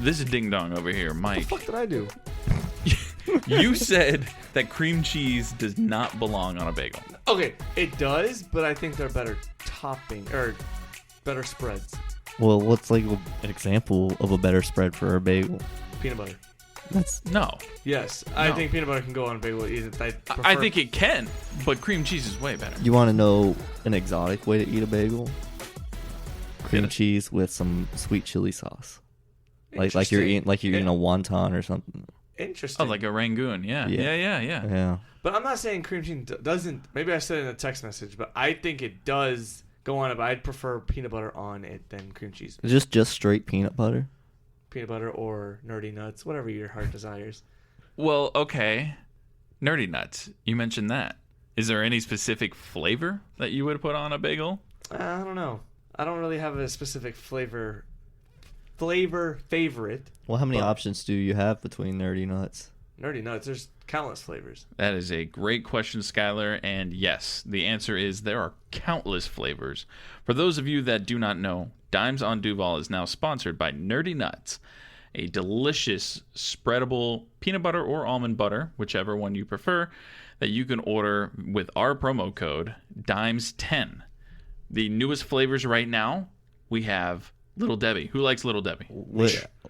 This is Ding Dong over here, Mike. What the fuck did I do? You said that cream cheese does not belong on a bagel. Okay, it does, but I think they're better topping or better spreads. Well, what's like an example of a better spread for a bagel? Peanut butter. No. Yes, I No. think peanut butter can go on a bagel. I think it can, but cream cheese is way better. You want to know an exotic way to eat a bagel? Cream Yeah. cheese with some sweet chili sauce. Like you're Interesting. eating a wonton or something. Interesting. Oh, like a Rangoon. Yeah. Yeah. Yeah. But I'm not saying cream cheese doesn't. Maybe I said it in a text message, but I think it does go on it. But I'd prefer peanut butter on it than cream cheese. Just straight peanut butter. Peanut butter or nerdy nuts, whatever your heart desires. Well, okay. Nerdy nuts. You mentioned that. Is there any specific flavor that you would put on a bagel? I don't know. I don't really have a specific flavor favorite. Well, how many But- options do you have between nerdy nuts? Nerdy nuts. There's countless flavors. That is a great question, Skylar. And yes, the answer is there are countless flavors. For those of you that do not know, Dimes on Duval is now sponsored by Nerdy Nuts, a delicious spreadable peanut butter or almond butter, whichever one you prefer, that you can order with our promo code DIMES10. The newest flavors right now, we have Little Debbie. Who likes Little Debbie?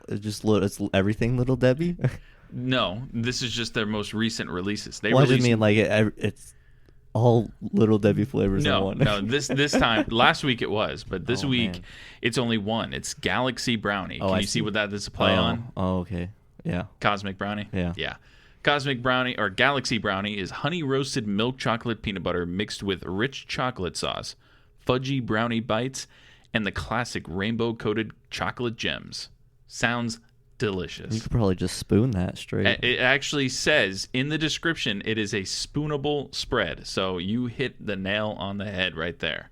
It's everything Little Debbie. No, this is just their most recent releases. They Well, I just released- mean like it's all Little Debbie flavors in one. No, this time, last week it was, but this Oh, week man. it's only one. It's Galaxy Brownie. Oh, Can I you see see. what that is a play on? Oh, okay. Yeah. Cosmic Brownie? Yeah. Yeah. Cosmic Brownie or Galaxy Brownie is honey roasted milk chocolate peanut butter mixed with rich chocolate sauce, fudgy brownie bites, and the classic rainbow coated chocolate gems. Sounds delicious. You could probably just spoon that straight. It actually says in the description it is a spoonable spread. So you hit the nail on the head right there.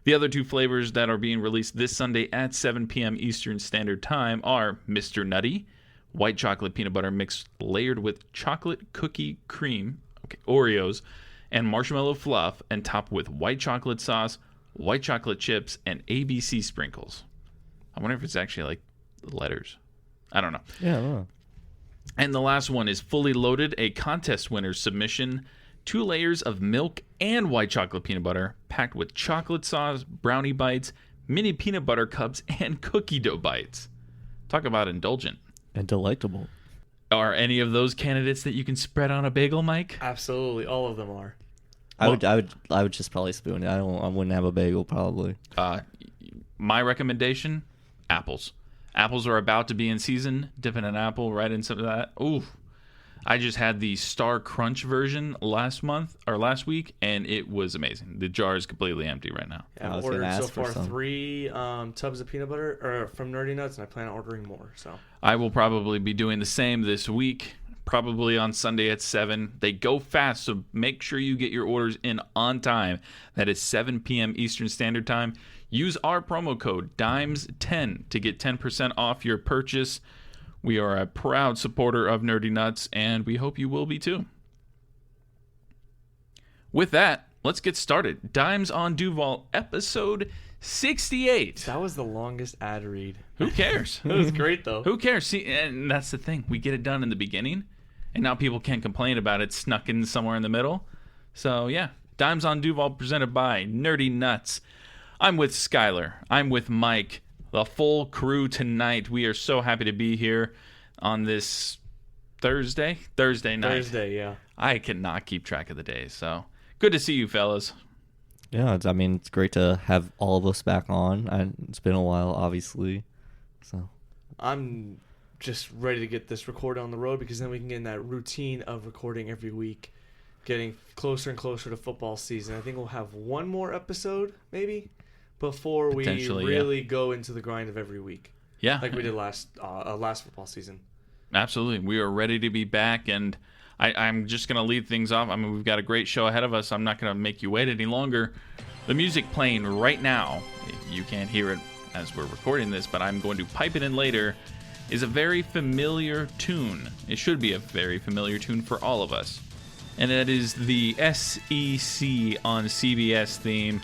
The other two flavors that are being released this Sunday at 7 p.m. Eastern Standard Time are Mr. Nutty, white chocolate peanut butter mixed layered with chocolate cookie cream, Oreos, and marshmallow fluff, and topped with white chocolate sauce, white chocolate chips, and ABC sprinkles. I wonder if it's actually like letters. I don't know. Yeah. I don't know. And the last one is Fully Loaded, a contest winner's submission. 2 layers of milk and white chocolate peanut butter, packed with chocolate sauce, brownie bites, mini peanut butter cups, and cookie dough bites. Talk about indulgent. And delectable. Are any of those candidates that you can spread on a bagel, Mike? Absolutely, all of them are. I would just probably spoon it. I wouldn't have a bagel probably. My recommendation, apples. Apples are about to be in season. Dipping an apple right in some of that. Ooh. I just had the Star Crunch version last week, and it was amazing. The jar is completely empty right now. Yeah, I I've was gonna ordered so ask for far some. 3 tubs of peanut butter from Nerdy Nuts, and I plan on ordering more. So I will probably be doing the same this week, probably on Sunday at 7. They go fast, so make sure you get your orders in on time. That is 7 p.m. Eastern Standard Time. Use our promo code DIMES10 to get 10% off your purchase. We are a proud supporter of Nerdy Nuts, and we hope you will be too. With that, let's get started. Dimes on Duval, episode 68. that was the longest ad read. Who cares? It was great though. Who cares? See, and that's the thing. We get it done in the beginning, and now people can't complain about it snuck in somewhere in the middle. So, yeah. Dimes on Duval presented by Nerdy Nuts. I'm with Skylar. I'm with Mike. The full crew tonight. We are so happy to be here on this Thursday night. Thursday, yeah. I cannot keep track of the days. So, good to see you, fellas. Yeah. It's great to have all of us back on. It's been a while, obviously. So. I'm just ready to get this recorded on the road because then we can get in that routine of recording every week, getting closer and closer to football season. I think we'll have one more episode, maybe, before we Potentially, really go into the grind of every week, Yeah. like we did last football season. Absolutely. We are ready to be back, and I'm just going to lead things off. I mean, we've got a great show ahead of us. I'm not going to make you wait any longer. The music playing right now, you can't hear it as we're recording this, but I'm going to pipe it in later, is a very familiar tune. It should be a very familiar tune for all of us. And that is the SEC on CBS theme.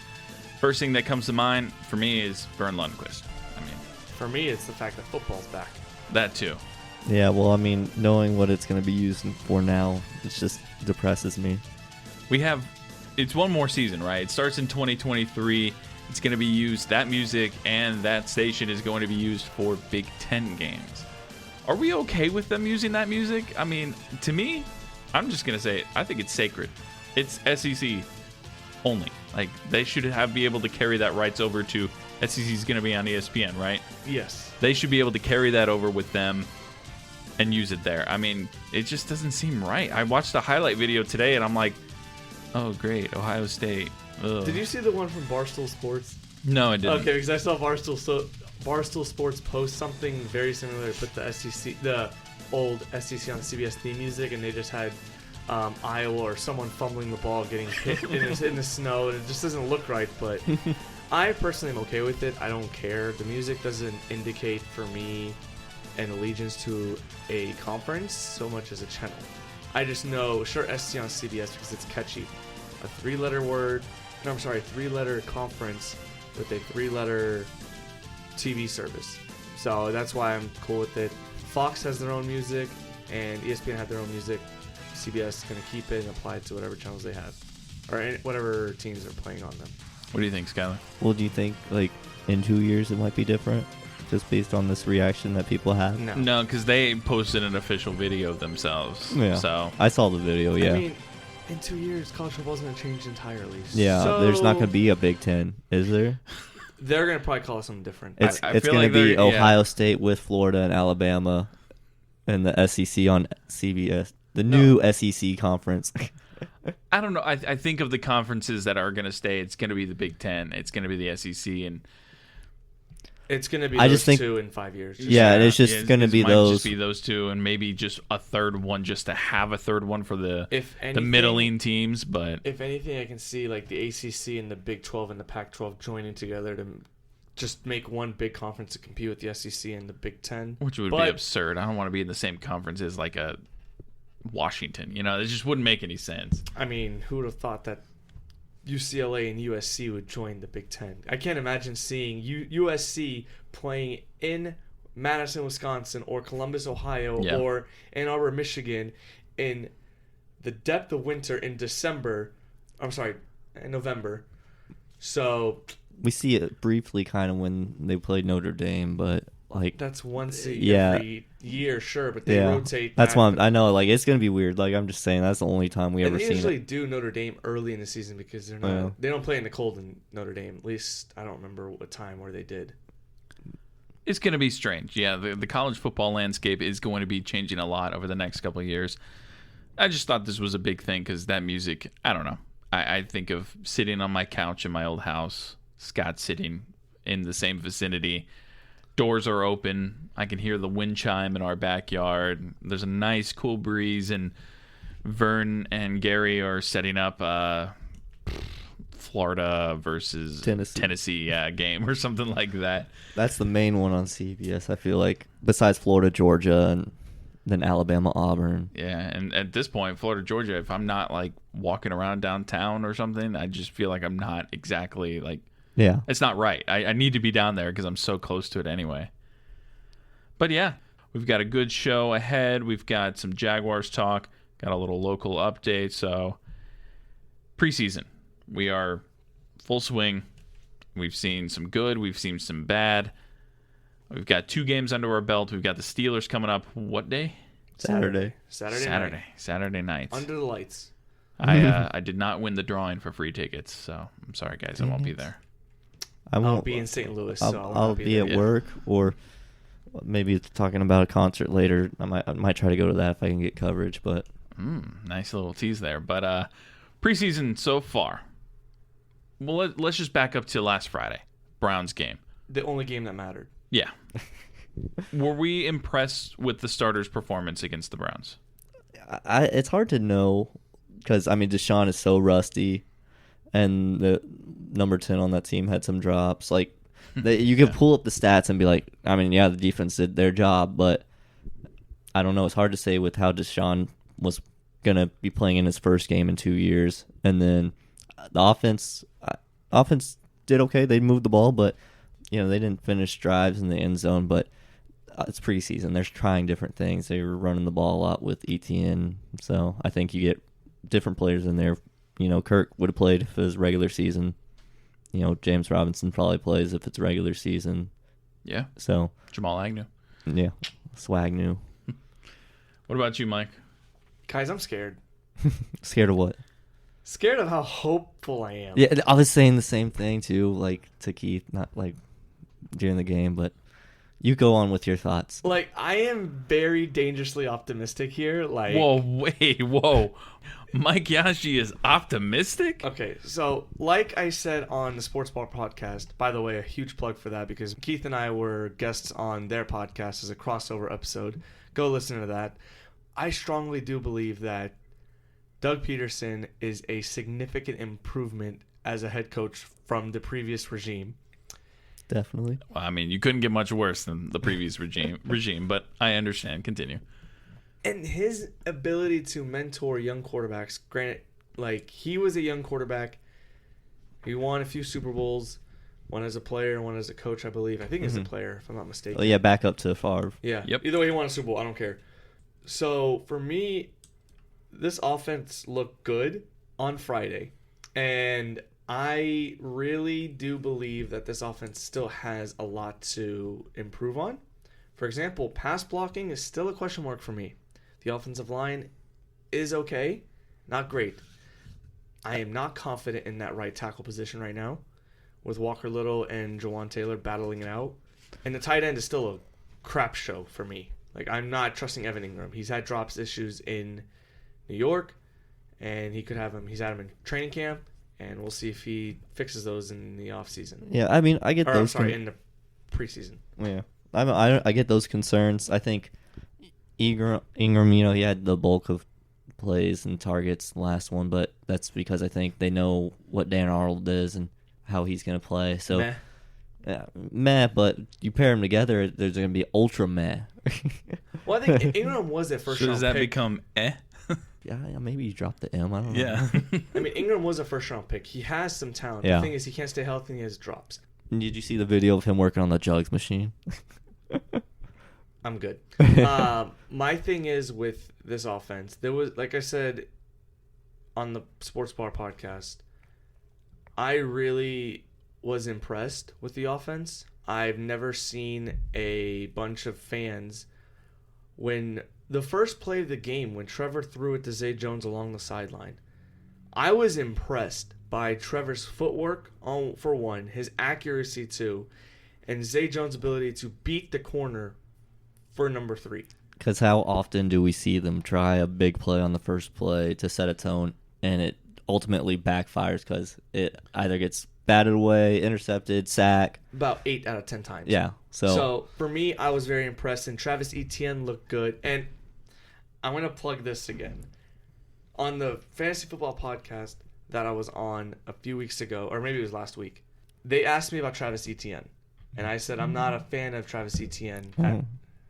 First thing that comes to mind for me is Vern Lundquist. I mean, For me, it's the fact that football's back. That too. Yeah, well, I mean, knowing what it's going to be used for now, it just depresses me. It's one more season, right? It starts in 2023. It's going to be used, that music and that station is going to be used for Big Ten games. Are we okay with them using that music? I mean, to me, I'm just going to say, I think it's sacred. It's SEC only. Like, they should be able to carry that rights over to SEC's going to be on ESPN, right? Yes. They should be able to carry that over with them and use it there. I mean, it just doesn't seem right. I watched a highlight video today, and I'm like, oh, great, Ohio State. Ugh. Did you see the one from Barstool Sports? No, I didn't. Okay, because I saw Barstool Sports post something very similar. Put the old SEC on CBS theme music, and they just had Iowa or someone fumbling the ball, getting hit in the snow, and it just doesn't look right. But I personally am okay with it. I don't care. The music doesn't indicate for me an allegiance to a conference so much as a channel. I just know, sure, SEC on CBS because it's catchy. A three-letter conference with a three-letter TV service. So that's why I'm cool with it. Fox has their own music, and ESPN had their own music. CBS is going to keep it and apply it to whatever channels they have, or whatever teams are playing on them. What do you think, Skylar? Well, do you think, like, in 2 years it might be different? Just based on this reaction that people have? No, because they posted an official video themselves. Yeah. So I saw the video, yeah. I mean, in 2 years, college football's going to change entirely. Yeah, so there's not going to be a Big Ten, is there? They're going to probably call it something different. It's I feel going like to be they're- Ohio State with Florida and Alabama and the SEC on CBS. The new SEC conference. I don't know. I think of the conferences that are going to stay. It's going to be the Big Ten. It's going to be the SEC, and It's going to be I those just think- two in 5 years. Yeah, and it's just going to be might those. just be those two, and maybe just a third one, just to have a third one for the If the anything, middling teams. But If anything, I can see like the ACC and the Big 12 and the Pac-12 joining together to just make one big conference to compete with the SEC and the Big 10. which would be But- absurd. I don't want to be in the same conference as like a Washington. You know, it just wouldn't make any sense. I mean, who would have thought that UCLA and USC would join the Big 10? I can't imagine seeing USC playing in Madison, Wisconsin, or Columbus, Ohio, Yeah. or Ann Arbor, Michigan, in the depth of winter in in November. So We see it briefly kind of when they played Notre Dame, but like that's one seed Yeah. every year, sure, but they yeah, rotate. that's back. why I know. Like it's gonna be weird. Like I'm just saying, that's the only time we And ever they seen usually it. do Notre Dame early in the season because they're not. Yeah. They don't play in the cold in Notre Dame. At least I don't remember what time where they did. It's going to be strange. Yeah, the college football landscape is going to be changing a lot over the next couple of years. I just thought this was a big thing because that music, I don't know. I think of sitting on my couch in my old house, Scott sitting in the same vicinity. Doors are open. I can hear the wind chime in our backyard. There's a nice cool breeze, and Vern and Gary are setting up Florida versus Tennessee game or something like that. That's the main one on CBS. I feel like besides Florida, Georgia, and then Alabama, Auburn. Yeah, and at this point, Florida, Georgia, if I'm not like walking around downtown or something, I just feel like I'm not exactly like, Yeah, it's not right. I need to be down there because I'm so close to it anyway. But yeah, we've got a good show ahead. We've got some Jaguars talk, got a little local update. So preseason, we are full swing. We've seen some good. We've seen some bad. We've got 2 games under our belt. We've got the Steelers coming up. What day? Saturday. Saturday night. night. Under the lights. I did not win the drawing for free tickets, so I'm sorry, guys. I won't be there. I'll be in St. Louis, so I'll be at work, or maybe talking about a concert later. I might try to go to that if I can get coverage. But Nice little tease there. But preseason so far. Well, let's just back up to last Friday, Browns game. The only game that mattered. Yeah. Were we impressed with the starters' performance against the Browns? it's hard to know because I mean Deshaun is so rusty, and the number 10 on that team had some drops. Like you could pull up the stats and be like, I mean, yeah, the defense did their job, but I don't know. It's hard to say with how Deshaun was gonna be playing in his first game in 2 years, and then the offense did okay. They moved the ball, but they didn't finish drives in the end zone. But it's preseason. They're trying different things. They were running the ball a lot with ETN, so I think you get different players in there. Kirk would have played if it was regular season. James Robinson probably plays if it's regular season. Yeah. So Jamal Agnew. Yeah, swag new. What about you, Mike? Guys, I'm scared. Scared of what? Scared of how hopeful I am. Yeah, I was saying the same thing too, like to Keith, not like during the game, but you go on with your thoughts. Like, I am very dangerously optimistic here. Like, Whoa. Mike Yashi is optimistic? Okay, so like I said on the Sports Bar podcast, by the way, a huge plug for that because Keith and I were guests on their podcast as a crossover episode. Go listen to that. I strongly do believe that Doug Peterson is a significant improvement as a head coach from the previous regime. Definitely. Well, I mean, you couldn't get much worse than the previous regime, but I understand. Continue. And his ability to mentor young quarterbacks, granted, like, he was a young quarterback. He won a few Super Bowls, one as a player and one as a coach, I believe. I think as a player, if I'm not mistaken. Oh, yeah, back up to Favre. Yeah. Yep. Either way, he won a Super Bowl. I don't care. So, for me, this offense looked good on Friday. And I really do believe that this offense still has a lot to improve on. For example, pass blocking is still a question mark for me. The offensive line is okay, not great. I am not confident in that right tackle position right now with Walker Little and Jawan Taylor battling it out. And the tight end is still a crap show for me. Like, I'm not trusting Evan Ingram. He's had drops issues in New York, and he's had them in training camp, and we'll see if he fixes those in the offseason. Yeah, I mean, I get Or, those. I'm sorry, in the preseason. Yeah, I get those concerns. I think Ingram, he had the bulk of plays and targets the last one, but that's because I think they know what Dan Arnold is and how he's going to play. So, meh, but you pair them together, there's going to be ultra meh. Well, I think Ingram was a first-round pick. So does that become Yeah, maybe you dropped the M. I don't know. Yeah. I mean, Ingram was a first-round pick. He has some talent. Yeah. The thing is, he can't stay healthy and he has drops. Did you see the video of him working on the jugs machine? I'm good. My thing is with this offense, there was, like I said on the Sports Bar podcast, I really was impressed with the offense. I've never seen a bunch of fans when the first play of the game, when Trevor threw it to Zay Jones along the sideline. I was impressed by Trevor's footwork, for one, his accuracy, too, and Zay Jones' ability to beat the corner for number 3. Because how often do we see them try a big play on the first play to set a tone, and it ultimately backfires because it either gets batted away, intercepted, sack. About 8 out of 10 times. Yeah. So for me, I was very impressed, and Travis Etienne looked good. And I'm going to plug this again. On the Fantasy Football podcast that I was on a few weeks ago, or maybe it was last week, they asked me about Travis Etienne. And I said I'm not a fan of Travis Etienne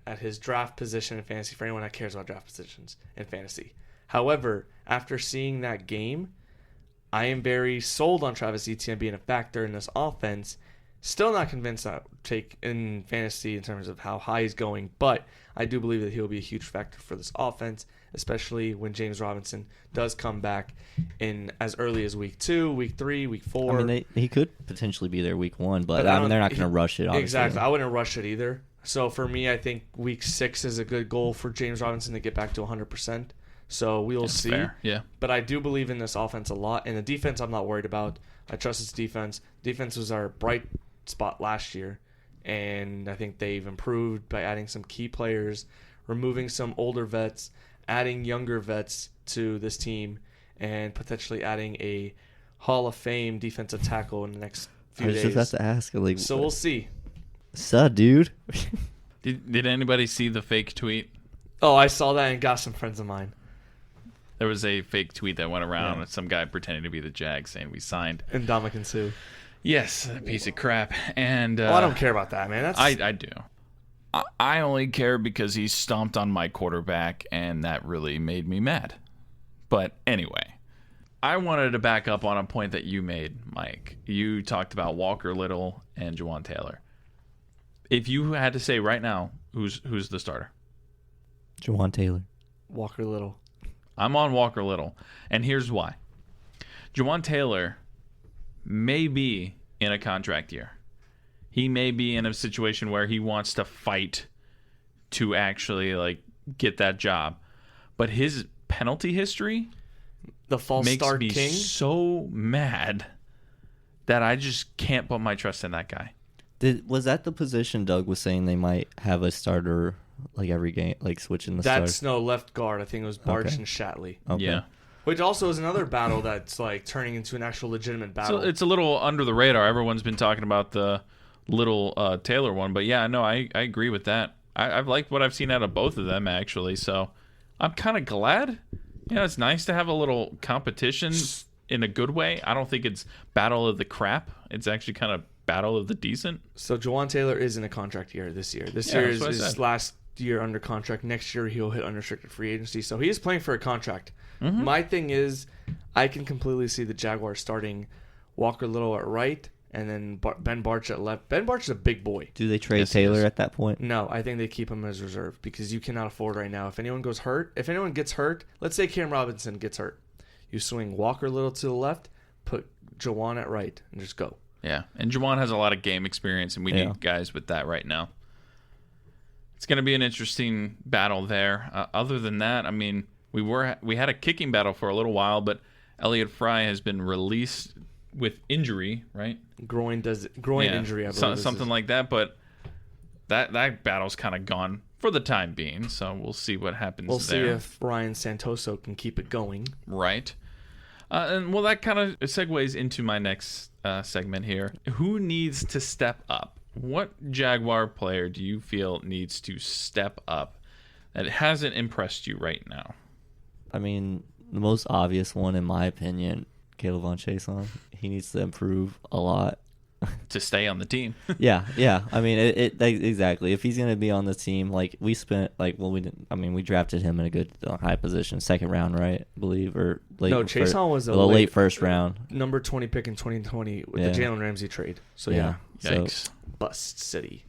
at his draft position in fantasy for anyone that cares about draft positions in fantasy. However, after seeing that game, I am very sold on Travis Etienne being a factor in this offense. Still not convinced that take in fantasy in terms of how high he's going, but I do believe that he'll be a huge factor for this offense, especially when James Robinson does come back in as early as week 2, week 3, week 4. I mean, he could potentially be there week 1, but I mean, they're not going to rush it, obviously. Exactly. I wouldn't rush it either. So for me, I think week 6 is a good goal for James Robinson to get back to 100%. So we'll see. Fair. Yeah. But I do believe in this offense a lot. And the defense, I'm not worried about. I trust its defense. Defense was our bright spot last year. And I think they've improved by adding some key players, removing some older vets, adding younger vets to this team, and potentially adding a Hall of Fame defensive tackle in the next few days. I just have to ask. Like, so we'll see. Dude. Did anybody see the fake tweet? Oh, I saw that and got some friends of mine. There was a fake tweet that went around with some guy pretending to be the Jags saying we signed. And Ndamukong Suh. Yes, a piece of crap. And I don't care about that, man. I do. I only care because he stomped on my quarterback, and that really made me mad. But anyway, I wanted to back up on a point that you made, Mike. You talked about Walker Little and Jawan Taylor. If you had to say right now Who's the starter? Jawan Taylor. Walker Little. I'm on Walker Little, and here's why. Jawan Taylor may be in a contract year. He may be in a situation where he wants to fight to actually like get that job, but his penalty history The false makes start me king. so mad that I just can't put my trust in that guy. Was that the position Doug was saying they might have a starter like every game, like switching the That's starter? no left guard. I think it was Barch Okay. and Shatley. Okay. Yeah. Which also is another battle that's like turning into an actual legitimate battle. So it's a little under the radar. Everyone's been talking about the little Taylor one, but yeah, no, I agree with that. I've liked what I've seen out of both of them actually, so I'm kind of glad. You know, it's nice to have a little competition in a good way. I don't think it's battle of the crap. It's actually kind of battle of the decent. So Jawan Taylor is in a contract year this year. This Yeah, year that's is what I his said. last year under contract. Next year he'll hit unrestricted free agency. So he is playing for a contract. Mm-hmm. My thing is, I can completely see the Jaguars starting Walker Little at right and then Ben Barch at left. Ben Barch is a big boy. Do they trade Yes, he Taylor is. at that point? No, I think they keep him as reserve because you cannot afford right now. If anyone gets hurt, let's say Cam Robinson gets hurt, you swing Walker Little to the left, put Jawan at right, and just go. Yeah, and Jawan has a lot of game experience, and we Yeah. need guys with that right now. It's going to be an interesting battle there. Other than that, I mean, we had a kicking battle for a little while, but Elliott Fry has been released with injury, right? Groin Yeah, injury, I believe. something like that. But that battle's kind of gone for the time being. So we'll see what happens. We'll see there. if Ryan Santoso can keep it going. Right. And well, that kind of segues into my next segment here. Who needs to step up? What Jaguar player do you feel needs to step up that hasn't impressed you right now? I mean, the most obvious one, in my opinion, Caleb Von Chason. He needs to improve a lot. To stay on the team. Yeah. I mean, exactly. If he's gonna be on the team, like we spent, we didn't. I mean, we drafted him in a good high position, second round, right? I believe or late. No, Chason was a late first round. Number 20 pick in 2020 with Yeah. the Jalen Ramsey trade. So yeah, Yikes. bust city.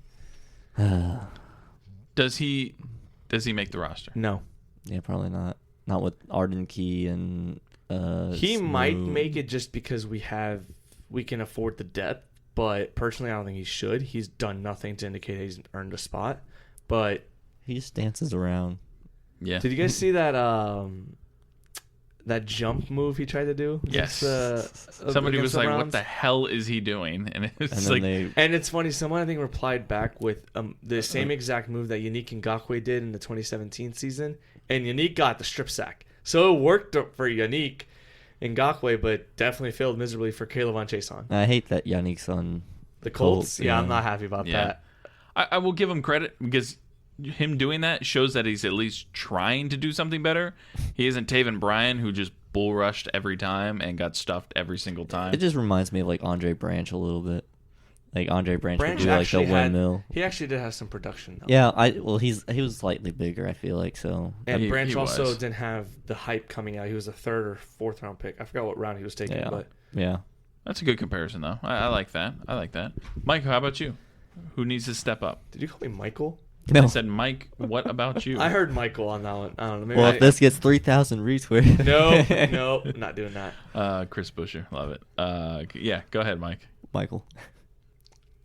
Does he make the roster? No, Yeah, probably not. Not with Arden Key and. he might Smoot. make it just because we can afford the depth. But personally, I don't think he should. He's done nothing to indicate he's earned a spot. But He just dances around. Yeah. did you guys see that that jump move he tried to do? Yes. against Somebody was the like, Browns? "What the hell is he doing?" And And it's then like, they. And it's funny. Someone I think replied back with the same exact move that Yannick Ngakoue did in the 2017 season, and Yannick got the strip sack. So it worked for Yannick Ngakoue, but definitely failed miserably for Caleb Von Chason. I hate that Yannick's on The Colts. Colts, Yeah, yeah. I'm not happy about Yeah. that. I will give him credit because him doing that shows that he's at least trying to do something better. He isn't Taven Bryan, who just bull rushed every time and got stuffed every single time. It just reminds me of like Andre Branch a little bit. Like Andre Branch would Branch do like the actually windmill. he actually did have some production though. Yeah, he was slightly bigger, I feel like, so And He Branch also was. didn't have the hype coming out. He was a third or fourth round pick. I forgot what round he was taken, yeah. but Yeah. That's a good comparison, though. I like that. I like that. Mike, how about you? Who needs to step up? did you call me Michael? No. I said, Mike, what about you? I heard Michael on that one. I don't know. Maybe Well, if this gets 3,000 retweets. no, not doing that. Chris Busher, love it. Yeah, go ahead, Mike. Michael.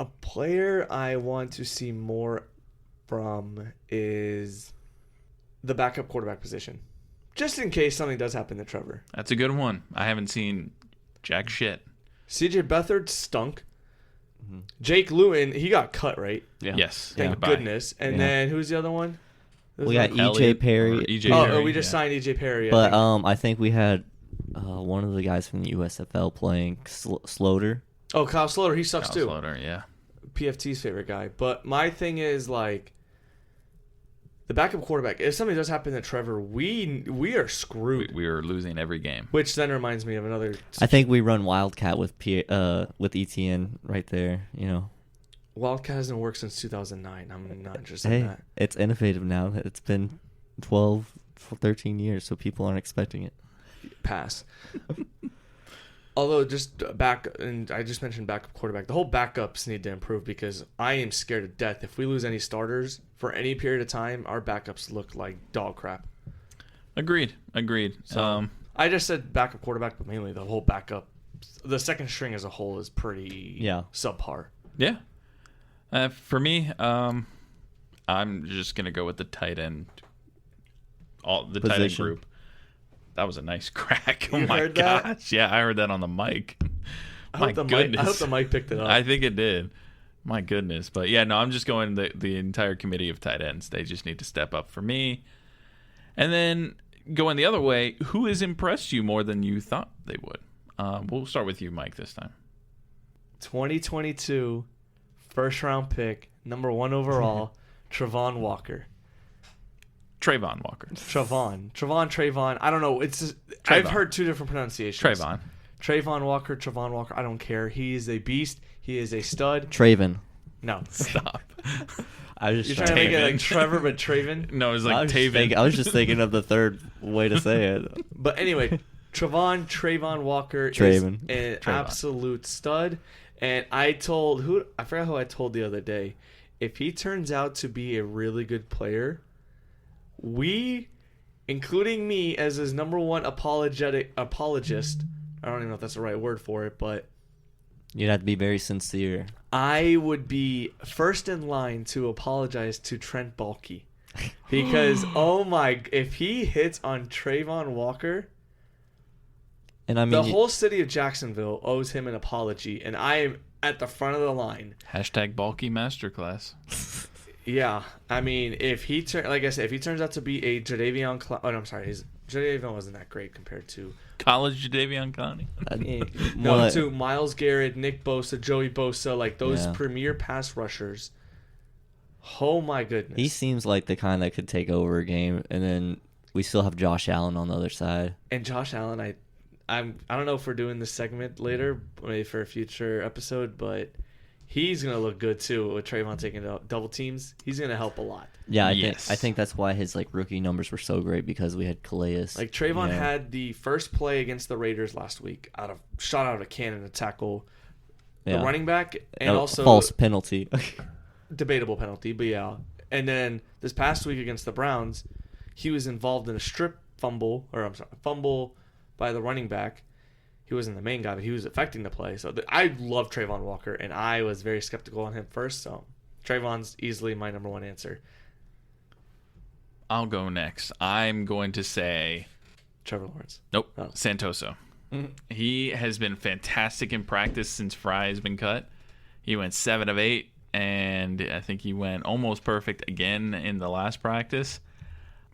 A player I want to see more from is the backup quarterback position. Just in case something does happen to Trevor. That's a good one. I haven't seen jack shit. CJ Beathard stunk. Mhm. Jake Lewin, he got cut, right? Yeah. Yes. Thank goodbye. goodness. And Yeah. then who's the other one? We got EJ Elliott Perry. or EJ Oh, Perry, we just yeah. signed EJ Perry. I But think. I think we had one of the guys from the USFL playing Sloter. Oh, Kyle Sloter, he sucks Kyle too. Sloter, yeah. PFT's favorite guy. But my thing is like the backup quarterback. If something does happen to Trevor, we are screwed. We are losing every game. Which then reminds me of another. I think we run Wildcat with ETN right there, you know. Wildcat hasn't worked since 2009. I'm not interested Hey, in that. it's innovative now. It's been 12, 13 years, so people aren't expecting it. Pass. Although just back, and I just mentioned backup quarterback, the whole backups need to improve because I am scared to death. If we lose any starters for any period of time, our backups look like dog crap. Agreed. So I just said backup quarterback, but mainly the whole backup. The second string as a whole is pretty subpar. Yeah. For me, I'm just gonna go with the tight end. The tight end group. That was a nice crack. Oh my gosh! Yeah, I heard that on the mic. My goodness! I hope the mic picked it up. I think it did. My goodness! But yeah, no, I'm just going the entire committee of tight ends. They just need to step up for me. And then going the other way, who has impressed you more than you thought they would? We'll start with you, Mike, this time. 2022 first round pick, number 1 overall, Trayvon Walker. Trayvon Walker. Trayvon. I don't know. I've heard 2 different pronunciations. Trayvon Walker. I don't care. He is a beast. He is a stud. Traven. No. Stop. You're trying to make it like Trevor, but Traven? No, it's like Taven. I was just thinking of the third way to say it. But anyway, Trayvon Walker is an absolute stud. And I forgot who I told the other day, if he turns out to be a really good player, we, including me as his number 1 apologist, I don't even know if that's the right word for it, but you'd have to be very sincere. I would be first in line to apologize to Trent Baalke. Because, if he hits on Trayvon Walker, and I mean, the whole city of Jacksonville owes him an apology, and I am at the front of the line. Hashtag Baalke Masterclass. Yeah, I mean, if he turns out to be a Jadeveon Jadeveon wasn't that great compared to college Jadeveon Clowney. To Myles Garrett, Nick Bosa, Joey Bosa, like those premier pass rushers. Oh my goodness. He seems like the kind that could take over a game, and then we still have Josh Allen on the other side. And Josh Allen, I don't know if we're doing this segment later, maybe for a future episode, but he's gonna look good too with Trayvon taking double teams. He's gonna help a lot. Yeah, I think that's why his rookie numbers were so great, because we had Calais. Like Trayvon had the first play against the Raiders last week, shot out of a cannon to tackle the running back, and also false penalty, debatable penalty, but yeah. And then this past week against the Browns, he was involved in a fumble by the running back. He wasn't the main guy, but he was affecting the play. So I love Trayvon Walker, and I was very skeptical on him first. So Trayvon's easily my number 1 answer. I'll go next. I'm going to say Trevor Lawrence. Nope. Oh. Santoso. Mm-hmm. He has been fantastic in practice since Fry has been cut. He went 7 of 8, and I think he went almost perfect again in the last practice.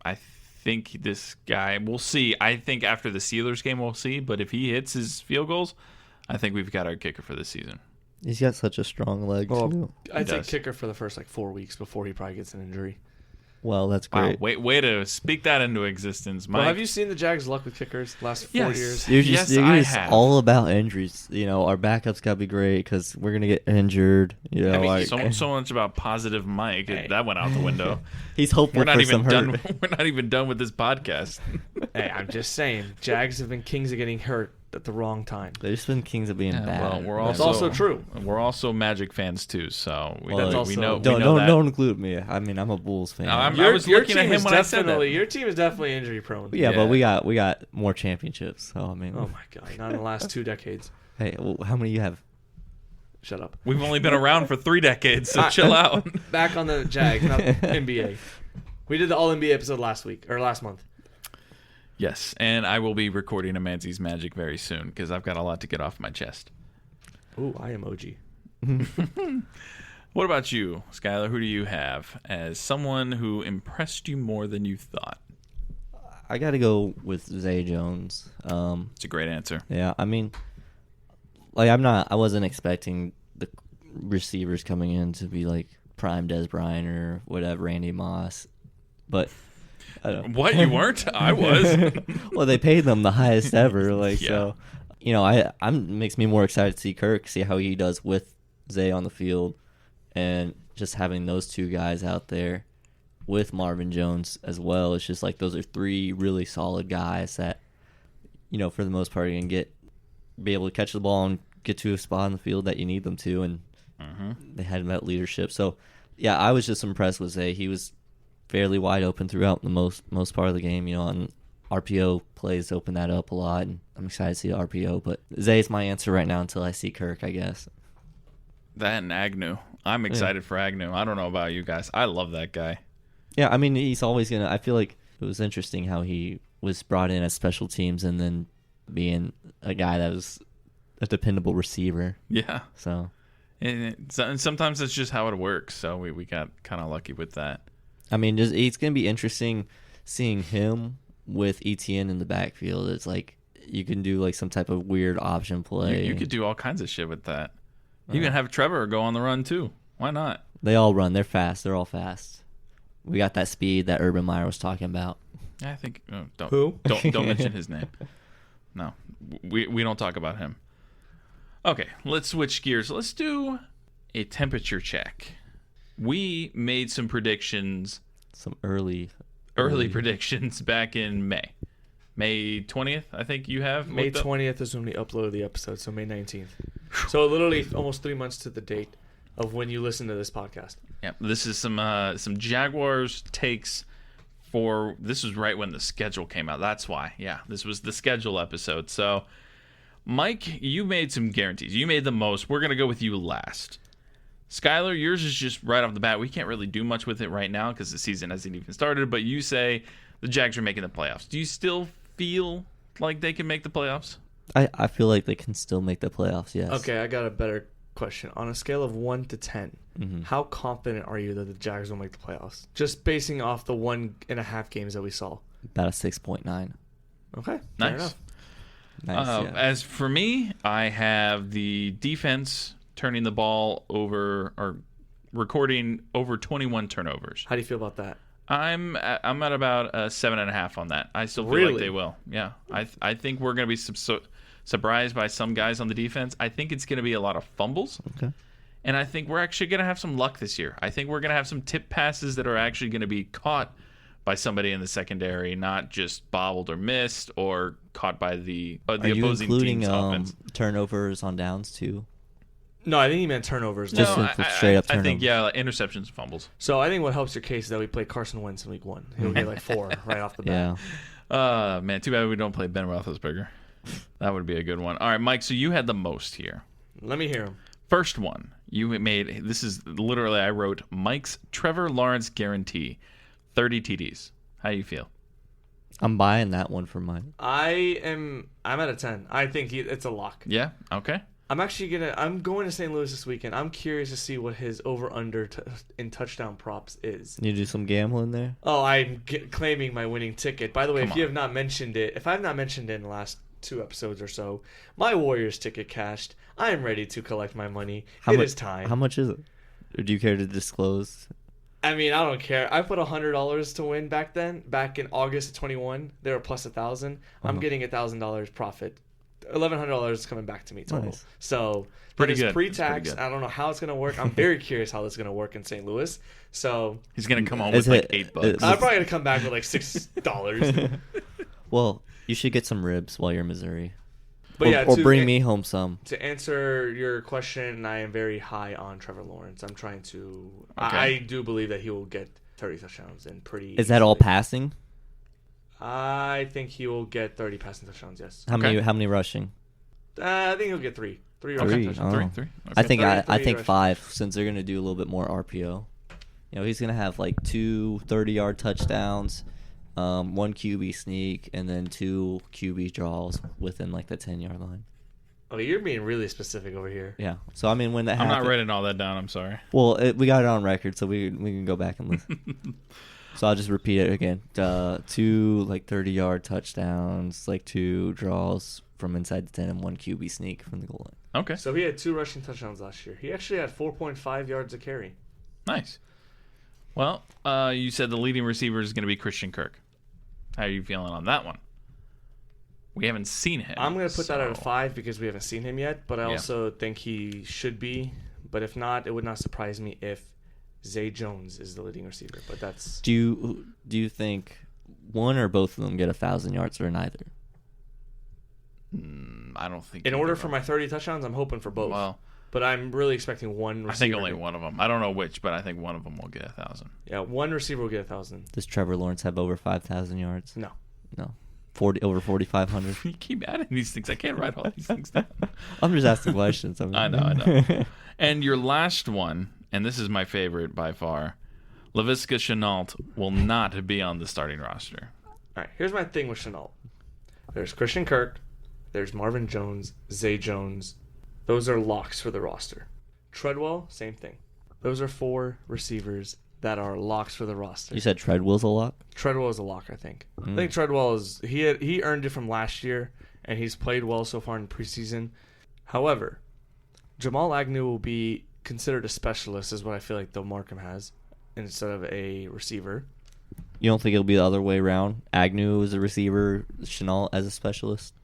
I think this guy, we'll see. I think after the Steelers game, we'll see. But if he hits his field goals, I think we've got our kicker for this season. He's got such a strong leg, too. I'd say kicker for the first 4 weeks before he probably gets an injury. Well, that's great. Wow, way to speak that into existence, Mike. Well, have you seen the Jags' luck with kickers the last 4 years? You're just all about injuries. Our backups got to be great because we're going to get injured. So much about positive Mike. Hey. That went out the window. He's hopeful for some hurt. We're not even done with this podcast. Hey, I'm just saying. Jags have been kings of getting hurt at the wrong time. They've just been kings of being bad. Well, that's also true. We're also Magic fans too, so we know. Don't include me. I mean, I'm a Bulls fan. I was looking at him when I said that. Your team is definitely injury prone. Yeah, but we got more championships. So I mean, oh my god, not in the last 2 decades. Hey, how many you have? Shut up. We've only been around for 3 decades, so chill out. Back on the Jags, not NBA. We did the All NBA episode last month. Yes, and I will be recording a Manzi's Magic very soon because I've got a lot to get off my chest. Ooh, I emoji. What about you, Skylar? Who do you have as someone who impressed you more than you thought? I got to go with Zay Jones. It's a great answer. Yeah, I mean, I wasn't expecting the receivers coming in to be like prime Des Bryant or whatever, Randy Moss, but. What, you weren't? I was. Well, they paid them the highest ever. So, makes me more excited to see Kirk, see how he does with Zay on the field, and just having those 2 guys out there with Marvin Jones as well. It's just those are 3 really solid guys that, for the most part, are going to get be able to catch the ball and get to a spot on the field that you need them to, and they had that leadership. So, yeah, I was just impressed with Zay. He was fairly wide open throughout the most part of the game, and RPO plays open that up a lot, and I'm excited to see the RPO. But Zay's my answer right now until I see Kirk, I guess. That and Agnew. I'm excited for Agnew. I don't know about you guys. I love that guy. Yeah, I mean, he's always going to – I feel like it was interesting how he was brought in as special teams and then being a guy that was a dependable receiver. Yeah. So – and sometimes that's just how it works. So we got kind of lucky with that. I mean, it's going to be interesting seeing him with ETN in the backfield. It's like you can do like some type of weird option play. You could do all kinds of shit with that. You can have Trevor go on the run too. Why not? They all run. They're fast. They're all fast. We got that speed that Urban Meyer was talking about. I think Who? Don't mention his name. No, we don't talk about him. Okay, let's switch gears. Let's do a temperature check. We made some predictions. Some early predictions back in May. May 20th, I think you have. May 20th is when we uploaded the episode, so May 19th. So literally almost 3 months to the date of when you listen to this podcast. Yeah, this is some Jaguars takes for, this was right when the schedule came out. That's why. Yeah, this was the schedule episode. So, Mike, you made some guarantees. You made the most. We're going to go with you last. Skylar, yours is just right off the bat. We can't really do much with it right now because the season hasn't even started, but you say the Jags are making the playoffs. Do you still feel like they can make the playoffs? I feel like they can still make the playoffs, yes. Okay, I got a better question. On a scale of 1 to 10, how confident are you that the Jags will make the playoffs? Just basing off the 1.5 games that we saw. About a 6.9. Okay, nice. fair enough. Nice, yeah. As for me, I have the defense turning the ball over or recording over 21 turnovers. How do you feel about that? I'm at about a 7.5 on that. I still feel Really? like they will. Yeah, I think we're going to be surprised by some guys on the defense. I think it's going to be a lot of fumbles. Okay. And I think we're actually going to have some luck this year. I think we're going to have some tip passes that are actually going to be caught by somebody in the secondary, not just bobbled or missed or caught by the opposing team's offense. Turnovers on downs too? No, I think he meant turnovers. Just straight up I think, turnovers. like interceptions and fumbles. So I think what helps your case is that we played Carson Wentz in week 1. He'll get like 4 right off the bat. Yeah. Man, too bad we don't play Ben Roethlisberger. That would be a good one. All right, Mike, so you had the most here. Let me hear him. First one, you made, this is literally, I wrote Mike's Trevor Lawrence guarantee, 30 TDs. How do you feel? I'm buying that one for mine. I'm at a 10. I think it's a lock. Yeah? Okay. I'm going to St. Louis this weekend. I'm curious to see what his over-under in touchdown props is. You do some gambling there? Oh, I'm claiming my winning ticket. By the way, Come if you on. have not mentioned it, if I have not mentioned it in the last 2 episodes or so, my Warriors ticket cashed. I am ready to collect my money. It is time. How much is it? Or do you care to disclose? I mean, I don't care. I put $100 to win back in August of 21. They were plus 1,000. I'm getting $1,000 profit. $1,100 is coming back to me total. Nice. So Pretty that is good. pre-tax. That's pretty good. I don't know how it's going to work. I'm very curious how this is going to work in St. Louis. So He's going to come home Is with like it- $8. I'm probably going to come back with like $6. Well, you should get some ribs while you're in Missouri. But Or bring me home some. To answer your question, I am very high on Trevor Lawrence. I'm trying to. Okay. I do believe that he will get 30 touchdowns and pretty. Is that all easily. passing? I think he will get 30 passing touchdowns. Yes. How many rushing? I think he'll get 3. 3 rushing Three. touchdowns. Oh. Three. Okay. I think 30, I think rushing. 5 since they're gonna do a little bit more RPO. He's gonna have like 2 30-yard touchdowns, 1 QB sneak, and then 2 QB draws within like the 10-yard line. Okay, you're being really specific over here. Yeah. So I mean, when that I'm happens, not writing all that down. I'm sorry. well, we got it on record, so we can go back and listen. So I'll just repeat it again. 2 like 30-yard touchdowns, like 2 draws from inside the 10, and 1 QB sneak from the goal line. Okay. So he had 2 rushing touchdowns last year. He actually had 4.5 yards a carry. Nice. Well, you said the leading receiver is going to be Christian Kirk. How are you feeling on that one? We haven't seen him. I'm going to put that at a so- 5 because we haven't seen him yet, but I Yeah. also think he should be. But if not, it would not surprise me if Zay Jones is the leading receiver. But that's Do you think one or both of them get 1,000 yards or neither? I don't think. In order for my 30 touchdowns, I'm hoping for both. Well, but I'm really expecting one receiver. I think only one of them. I don't know which, but I think one of them will get 1,000. Yeah, one receiver will get 1,000. Does Trevor Lawrence have over 5,000 yards? No. Over 4,500. You keep adding these things. I can't write all these things down. I'm just asking questions. I know. And your last one, and this is my favorite by far, Laviska Shenault will not be on the starting roster. All right, here's my thing with Shenault. There's Christian Kirk. There's Marvin Jones, Zay Jones. Those are locks for the roster. Treadwell, same thing. Those are 4 receivers that are locks for the roster. You said Treadwell's a lock? Treadwell is a lock, I think. I think Treadwell is he earned it from last year, and he's played well so far in preseason. However, Jamal Agnew will be considered a specialist, is what I feel like though Markham has, instead of a receiver. You don't think it'll be the other way around? Agnew is a receiver, Shenault as a specialist?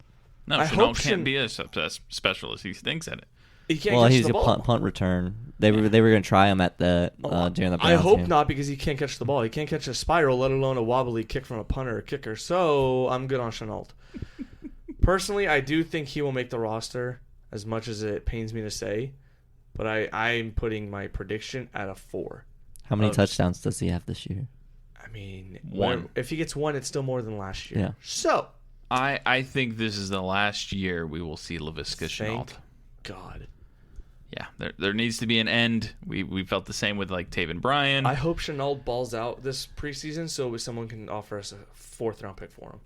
No, Shenault can't be a specialist. He stinks at it. He can't Well, catch he's the a ball. punt return. They were going to try him at the during the Browns I hope game. not, because he can't catch the ball. He can't catch a spiral, let alone a wobbly kick from a punter or kicker. So I'm good on Shenault. Personally, I do think he will make the roster, as much as it pains me to say. But I'm putting my prediction at a 4. How many touchdowns does he have this year? I mean, 1. If he gets 1, it's still more than last year. Yeah. So, I think this is the last year we will see Laviska Shenault. thank God. Yeah, there needs to be an end. We felt the same with like Taven Bryan. I hope Shenault balls out this preseason so someone can offer us a 4th-round pick for him.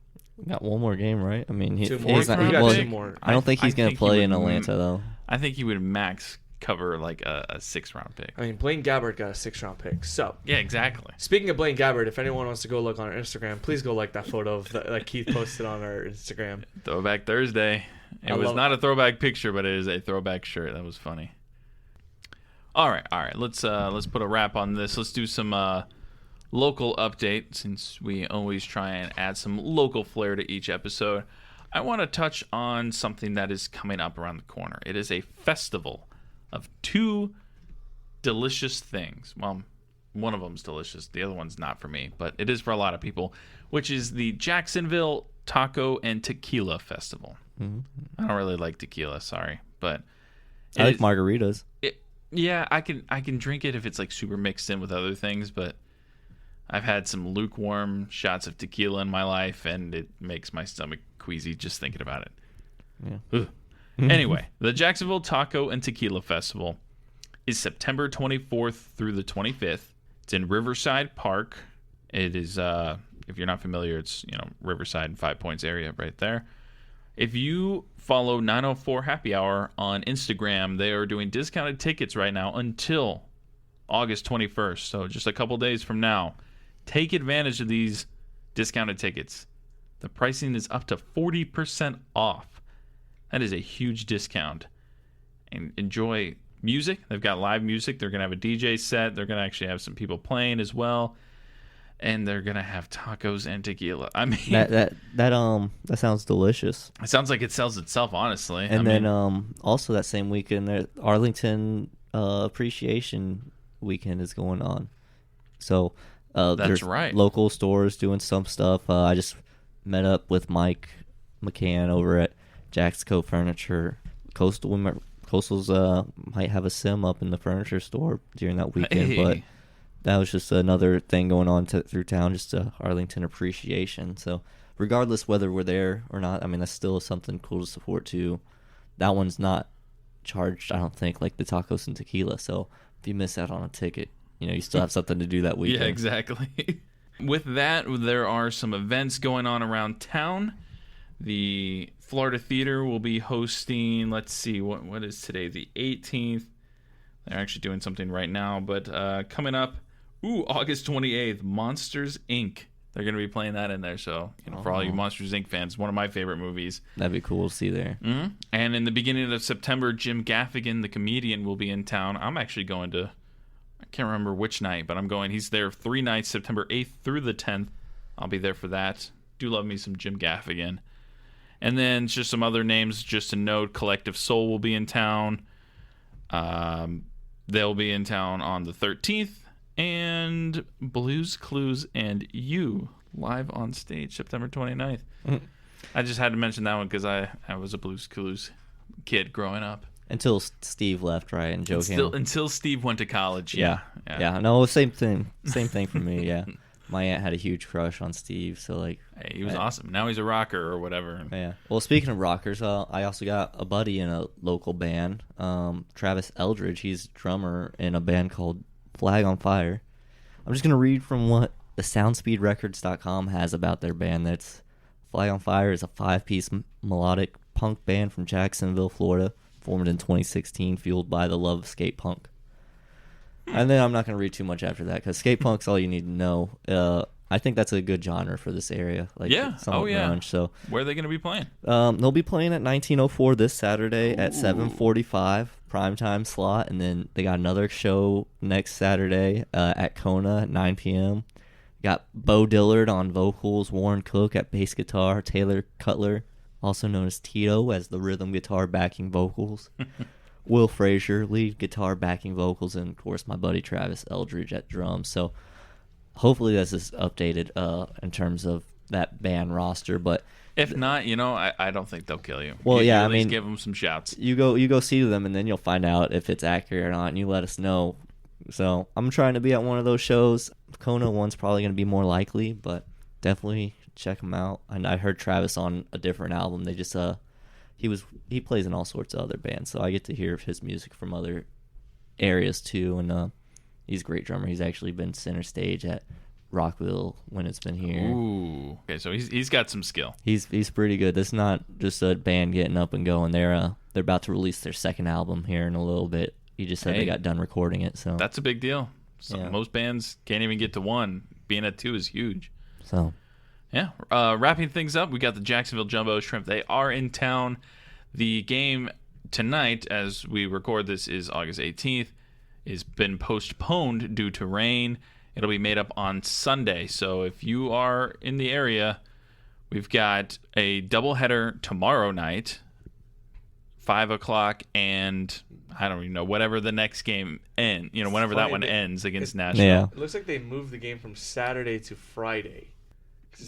Got one more game, right? I mean, Two more. he's not. We got Well, 2 more. I don't think he's going to play in Atlanta though. I think he would max cover like a 6th-round pick. I mean, Blaine Gabbert got a 6th-round pick. So, Yeah, exactly. speaking of Blaine Gabbert, if anyone wants to go look on our Instagram, please go like that photo that Keith posted on our Instagram. Throwback Thursday. It was not a throwback picture, but it is a throwback shirt. That was funny. All right. Let's put a wrap on this. Let's do some local update, since we always try and add some local flair to each episode. I want to touch on something that is coming up around the corner. It is a festival of 2 delicious things. Well, one of them's delicious. The other one's not for me, but it is for a lot of people, which is the Jacksonville Taco and Tequila Festival. Mm-hmm. I don't really like tequila, sorry, but I like margaritas. yeah, I can drink it if it's like super mixed in with other things, but I've had some lukewarm shots of tequila in my life, and it makes my stomach queasy just thinking about it. Yeah. Anyway, the Jacksonville Taco and Tequila Festival is September 24th through the 25th. It's in Riverside Park. It is, if you're not familiar, it's Riverside and 5 Points area right there. If you follow 904 Happy Hour on Instagram, they are doing discounted tickets right now until August 21st. So just a couple days from now. Take advantage of these discounted tickets. The pricing is up to 40% off. That is a huge discount. And enjoy music. They've got live music. They're going to have a DJ set. They're going to actually have some people playing as well. And they're going to have tacos and tequila. I mean, that sounds delicious. it sounds like it sells itself, honestly. And then also that same weekend, the Arlington Appreciation Weekend is going on. So there's right. local stores doing some stuff. I just met up with Mike McCann over at Jack's Co Furniture. Coastal's might have a sim up in the furniture store during that weekend, but that was just another thing going on through town, just Arlington appreciation. So regardless whether we're there or not, I mean, that's still something cool to support too. That one's not charged, I don't think, like the tacos and tequila. So if you miss out on a ticket, you still have something to do that weekend. Yeah, exactly. With that, there are some events going on around town. The Florida Theater will be hosting, let's see, what is today? The 18th. They're actually doing something right now, but coming up, August 28th, Monsters, Inc. They're going to be playing that in there, so for all you Monsters, Inc. fans, one of my favorite movies. That'd be cool to see there. Mm-hmm. And in the beginning of September, Jim Gaffigan, the comedian, will be in town. I'm actually going to, I can't remember which night, but I'm going. He's there 3 nights, September 8th through the 10th. I'll be there for that. Do love me some Jim Gaffigan. And then just some other names just to note. Collective Soul will be in town. They'll be in town on the 13th. And Blues Clues and You live on stage September 29th. I just had to mention that one because I was a Blues Clues kid growing up. Until Steve left, right? And Joe came. Until Steve went to college. Yeah. No, same thing. Same thing for me. Yeah, my aunt had a huge crush on Steve, so like. Hey, he was awesome. Now he's a rocker or whatever. Yeah. Well, speaking of rockers, I also got a buddy in a local band, Travis Eldridge. He's drummer in a band called Flag on Fire. I'm just gonna read from what the SoundspeedRecords.com has about their band. That's Flag on Fire is a 5-piece melodic punk band from Jacksonville, Florida, formed in 2016, fueled by the love of skate punk. And then I'm not going to read too much after that because skate punk's all you need to know. I think that's a good genre for this area. Like grunge. So where are they going to be playing? They'll be playing at 1904 this Saturday at 7:45 primetime slot, and then they got another show next Saturday at Kona at 9 p.m. Got Bo Dillard on vocals, Warren Cook at bass guitar, Taylor Cutler, also known as Tito, as the rhythm guitar backing vocals. Will Frazier, lead guitar backing vocals, and of course my buddy Travis Eldridge at drums. So hopefully this is updated in terms of that band roster. But if not, I don't think they'll kill you. Well, you yeah, at least give them some shouts. You go see them, and then you'll find out if it's accurate or not, and you let us know. So I'm trying to be at one of those shows. Kona one's probably going to be more likely, but definitely check them out. And I heard Travis on a different album. They just he plays in all sorts of other bands, so I get to hear his music from other areas too. And he's a great drummer. He's actually been center stage at Rockville when it's been here. Ooh, okay, so he's got some skill. He's pretty good. This is not just a band getting up and going. They're about to release their second album here in a little bit. He just said they got done recording it, so that's a big deal. Most bands can't even get to 1. Being at 2 is huge. So. Yeah. Wrapping things up, we got the Jacksonville Jumbo Shrimp. They are in town. The game tonight, as we record this, is August 18th. It's been postponed due to rain. It'll be made up on Sunday. So if you are in the area, we've got a doubleheader tomorrow night, 5 o'clock, and I don't even know, whatever the next game ends. Whenever that one ends against Nashville. Yeah. It looks like they moved the game from Saturday to Friday.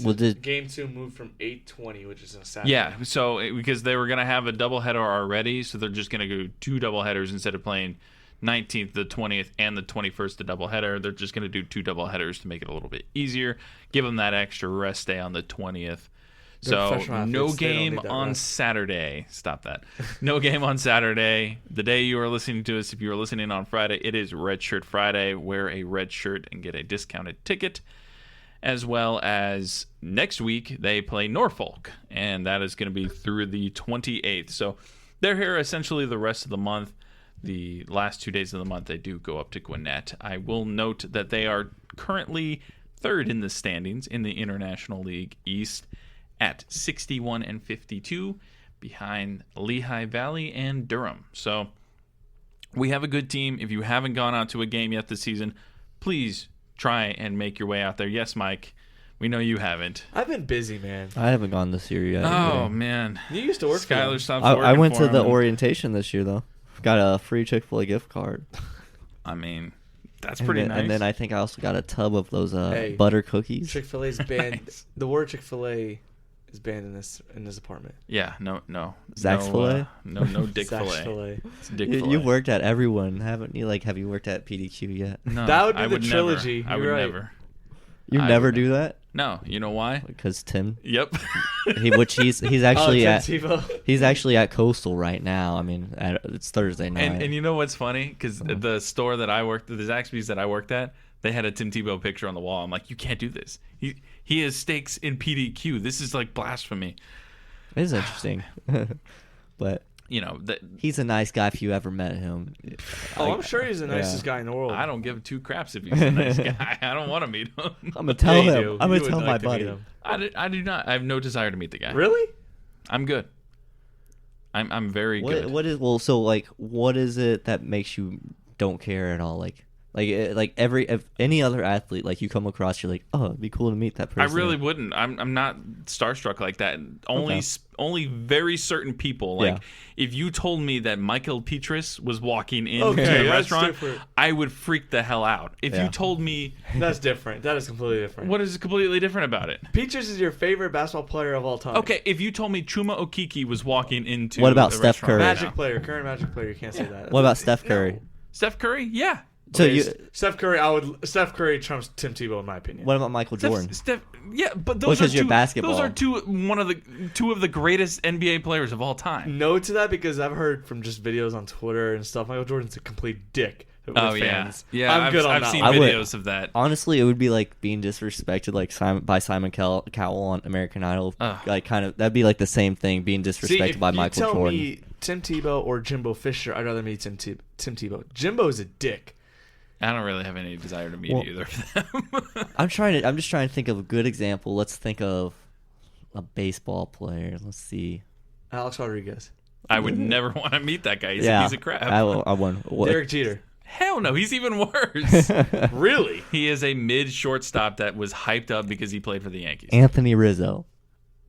Well, Game 2 moved from 8:20, which is a Saturday. Yeah, so because they were going to have a doubleheader already, so they're just going to go 2 doubleheaders instead of playing 19th, the 20th, and the 21st, the doubleheader. They're just going to do 2 doubleheaders to make it a little bit easier. Give them that extra rest day on the 20th. So no game on Saturday. Stop that. No game on Saturday. The day you are listening to us, if you are listening on Friday, it is Red Shirt Friday. Wear a red shirt and get a discounted ticket. As well as next week, they play Norfolk, and that is going to be through the 28th. So they're here essentially the rest of the month. The last 2 days of the month, they do go up to Gwinnett. I will note that they are currently 3rd in the standings in the International League East at 61-52, behind Lehigh Valley and Durham. So we have a good team. If you haven't gone out to a game yet this season, please try and make your way out there. Yes, Mike, we know you haven't. I've been busy, man. I haven't gone this year yet. Oh, man. You used to work for Skylar them. stops working I went for to the him. orientation this year, though. Got a free Chick-fil-A gift card. I mean, that's pretty nice. And then I think I also got a tub of those butter cookies. Chick-fil-A's banned. Nice. The word Chick-fil-A is banned in this apartment. Yeah, no. Zach's Filet? No Dick Zach's Filet. Filet. It's Dick Filet. You worked at everyone, haven't you? Like, have you worked at PDQ yet? No, That would be I the trilogy. Never. I You're would right. never. You I never would do that? No, you know why? Because Tim, Yep. he's actually Tim at Tebow. he's actually at Coastal right now. I mean, it's Thursday night. And you know what's funny? Because the store that I worked, the Zaxby's that I worked at, they had a Tim Tebow picture on the wall. I'm like, you can't do this. He has stakes in PDQ. This is like blasphemy. It is interesting, but he's a nice guy if you ever met him. Oh, I'm sure he's the nicest guy in the world. I don't give 2 craps if he's a nice guy. I don't want to meet him. I'm gonna tell you him. do. I'm You gonna would tell like my to meet buddy. him. I do not. I have no desire to meet the guy. Really? I'm good. I'm very good. What is it that makes you don't care at all? Like Like if any other athlete, like you come across, you're like, oh, it'd be cool to meet that person. I really wouldn't. I'm not starstruck like that. Only very certain people. Like if you told me that Michael Petrus was walking into a restaurant, different. I would freak the hell out. If you told me that's different. That is completely different. What is completely different about it? Petrus is your favorite basketball player of all time. Okay, if you told me Chuma Okeke was walking into what about Steph Curry? Current Magic player. You can't say that. What about Steph Curry? No. Steph Curry, yeah. So Steph Curry, Steph Curry trumps Tim Tebow in my opinion. What about Michael Jordan? But those are basketball. Those are two of the greatest NBA players of all time. No to that because I've heard from just videos on Twitter and stuff. Michael Jordan's a complete dick. Fans. Yeah. I've seen videos of that. Honestly, it would be like being disrespected, like by Simon Cowell on American Idol. Like that'd be like the same thing, being disrespected by Michael Jordan. Tell me Tim Tebow or Jimbo Fisher, I'd rather meet Tim Tebow. Jimbo's a dick. I don't really have any desire to meet either of them. I'm just trying to think of a good example. Let's think of a baseball player. Let's see. Alex Rodriguez. I would never want to meet that guy. He's a piece of crap. I won. Derek Jeter. Hell no, he's even worse. Really? He is a mid shortstop that was hyped up because he played for the Yankees. Anthony Rizzo.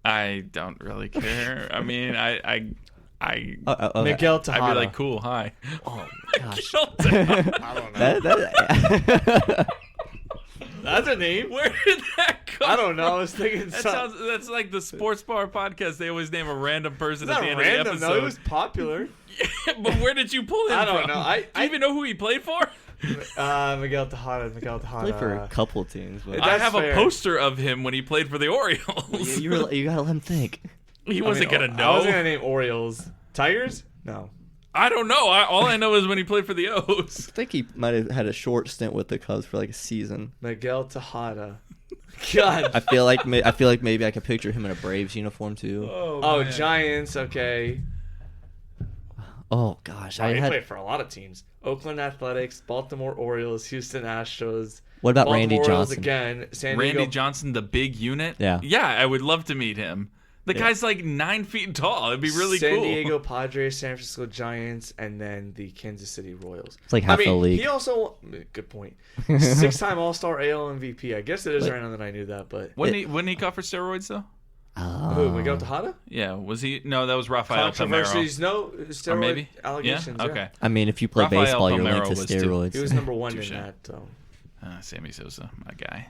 I don't really care. I mean, okay. Miguel Tejada. I'd be like, cool, hi. Oh gosh. I don't know. That's a name. Where did that come? I don't know. I was thinking that's like the Sports Bar podcast. They always name a random person at the end random, of the episode. No, it was popular. But where did you pull him from? I don't know. Do you even know who he played for? Miguel Tejada. Played for a couple teams. But I have a poster of him when he played for the Orioles. You gotta let him think. He wasn't gonna know. I wasn't gonna name Orioles. Tigers? No. I don't know. All I know is when he played for the O's. I think he might have had a short stint with the Cubs for like a season. Miguel Tejada. God. I feel like maybe I could picture him in a Braves uniform too. Oh, Giants. Okay. Oh gosh, he played for a lot of teams: Oakland Athletics, Baltimore Orioles, Houston Astros. What about Baltimore Randy Orioles Johnson? Again, San Diego. Randy Johnson, the big unit. Yeah. I would love to meet him. The guy's like 9 feet tall. It'd be really cool. San Diego Padres, San Francisco Giants, and then the Kansas City Royals. It's like half the league. He also, good point, 6-time All-Star AL MVP. I guess it is random that I knew that, but wouldn't he caught for steroids though? Who, Miguel Tejada? Yeah, was he? No, that was Rafael Palmeiro. Controversies, no, steroid maybe? allegations. Yeah? Okay. I mean, if you play Rafael baseball, you're Palmeiro linked to was too. steroids. He was number one Touche. in that. Sammy Sosa, my guy.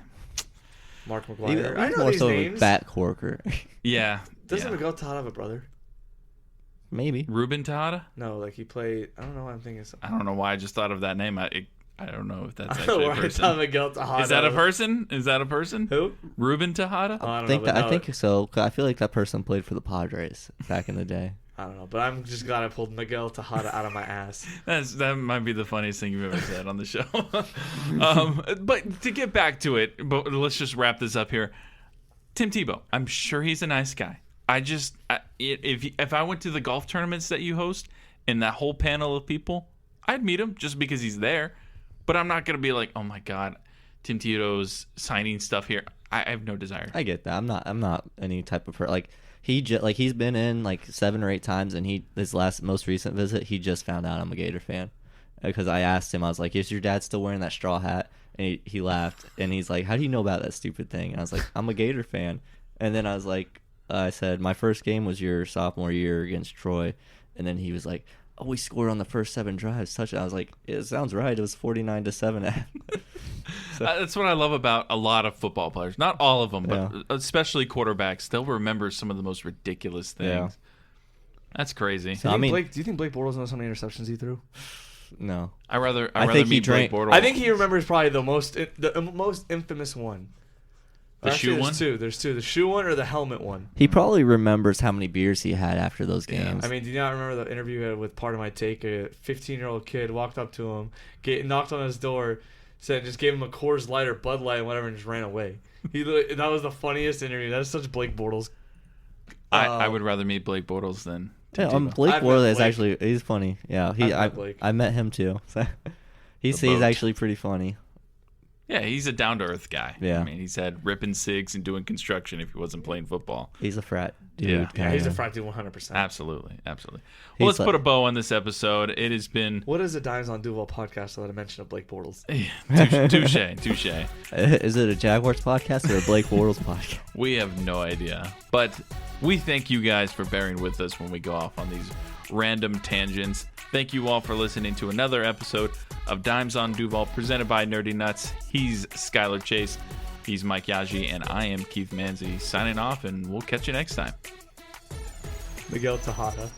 Mark McGwire. I know more these so names. a bat corker. Yeah. Doesn't Miguel Tejada have a brother? Maybe. Ruben Tejada? No, like he played. I don't know. Why I'm thinking. I don't know why I just thought of that name. I don't know if that's I actually a don't know person. why I thought Miguel Tejada. Is that a person? Who? Ruben Tejada? Oh, I don't know. I think so. 'Cause I feel like that person played for the Padres back in the day. I don't know, but I'm just glad I pulled Miguel Tejada out of my ass. That might be the funniest thing you've ever said on the show. But to get back to it, but let's just wrap this up here. Tim Tebow, I'm sure he's a nice guy. If I went to the golf tournaments that you host and that whole panel of people, I'd meet him just because he's there. But I'm not gonna be like, oh my god, Tim Tebow's signing stuff here. I have no desire. I get that. I'm not any type of like he's been in like 7 or 8 times, and his most recent visit he just found out I'm a Gator fan because I asked him, I was like, is your dad still wearing that straw hat? And he laughed and he's like, how do you know about that stupid thing? And I was like, I'm a Gator fan. And then I said my first game was your sophomore year against Troy, and then he was like, oh, we scored on the first 7 drives, touchdown. I was like, it sounds right. It was 49-7. So, that's what I love about a lot of football players. Not all of them, but especially quarterbacks. They'll remember some of the most ridiculous things. Yeah. That's crazy. So, do you think Blake Bortles knows how many interceptions he threw? No. I think meet Blake Bortles. I think he remembers probably the most infamous one. The shoe one? There's two. The shoe one or the helmet one. He probably remembers how many beers he had after those games. I mean, do you not remember the interview he had with Part of My Take? A 15-year-old kid walked up to him, knocked on his door, just gave him a Coors Light or Bud Light and whatever, and just ran away. That was the funniest interview. That's such Blake Bortles. I would rather meet Blake Bortles than Blake Bortles is actually he's funny. Yeah, I met him too. So he's actually pretty funny. Yeah, he's a down-to-earth guy. Yeah. I mean, he's had ripping cigs and doing construction if he wasn't playing football. He's a frat dude. Yeah. Yeah, kinda. he's a frat dude 100%. Absolutely. Well, He's let's like- put a bow on this episode. It has been... What is the Dimes on Duval podcast without a mention of Blake Bortles? Touche. Is it a Jaguars podcast or a Blake Bortles podcast? We have no idea. But we thank you guys for bearing with us when we go off on these random tangents. Thank you all for listening to another episode of Dimes on Duval presented by Nerdy Nuts. He's Skylar Chase. He's Mike Yaji. And I am Keith Manzi signing off, and we'll catch you next time. Miguel Tejada.